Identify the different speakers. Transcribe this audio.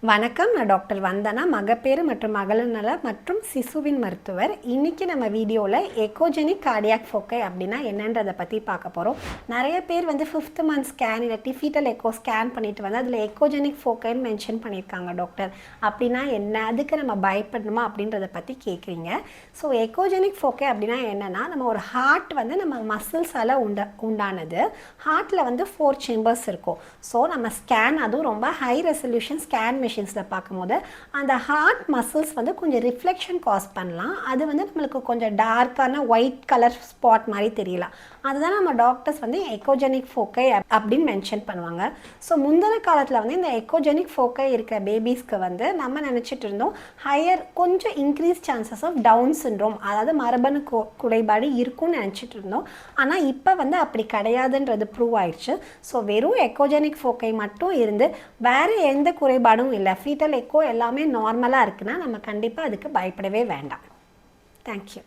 Speaker 1: வணக்கம், நான் டாக்டர் வந்தனா, மகப்பேறு மற்றும் மகளிர் நல மற்றும் சிசுவின் மருத்துவர். இன்றைக்கி நம்ம வீடியோவில் எக்கோஜெனிக் கார்டியாக் ஃபோக்கை அப்படின்னா என்னன்றதை பற்றி பார்க்க போகிறோம். நிறைய பேர் வந்து 5th மந்த் ஸ்கேன் இல்லாட்டி ஃபீட்டல் எக்கோ ஸ்கேன் பண்ணிட்டு வந்து அதில் எக்கோஜெனிக் ஃபோக்கைன்னு மென்ஷன் பண்ணியிருக்காங்க டாக்டர். அப்படின்னா என்ன, அதுக்கு நம்ம பயப்படணுமா அப்படின்றத பற்றி கேட்குறீங்க. ஸோ எக்கோஜெனிக் ஃபோக்கை அப்படின்னா என்னென்னா, நம்ம ஒரு ஹார்ட் வந்து நம்ம மசில்ஸால் உண்டானது. ஹார்ட்டில் வந்து 4 சேம்பர்ஸ் இருக்கும். ஸோ நம்ம ஸ்கேன், அதுவும் ரொம்ப ஹை ரெசல்யூஷன் ஸ்கேன் மிஷின்ஸில் பார்க்கும்போது அந்த ஹார்ட் மசில்ஸ் வந்து கொஞ்சம் ரிஃப்ளெக்ஷன் காஸ் பண்ணலாம். அது வந்து நம்மளுக்கு கொஞ்சம் டார்க்கான ஒயிட் கலர் ஸ்பாட் மாதிரி தெரியலாம். அதுதான் நம்ம டாக்டர்ஸ் வந்து எக்கோஜெனிக் ஃபோக்கை அப்படின்னு மென்ஷன் பண்ணுவாங்க. ஸோ முந்தின காலத்தில் வந்து இந்த எக்கோஜெனிக் ஃபோக்கை இருக்கிற பேபிஸ்க்கு வந்து நம்ம நினச்சிட்டு இருந்தோம் ஹையர் கொஞ்சம் increase chances of Down syndrome, அதாவது மரபணு குறைபாடு இருக்கும்னு நினச்சிட்டு இருந்தோம். ஆனால் இப்போ வந்து அப்படி கிடையாதுன்றது ப்ரூவ் ஆயிடுச்சு. ஸோ வெறும் எக்கோஜெனிக் ஃபோக்கை மட்டும் இருந்து வேறு எந்த குறைபாடும் இல்லை, ஃபீட்டல் எக்கோ எல்லாமே நார்மலாக இருக்குன்னா நம்ம கண்டிப்பாக அதுக்கு பயப்படவே வேண்டாம். தேங்க்யூ.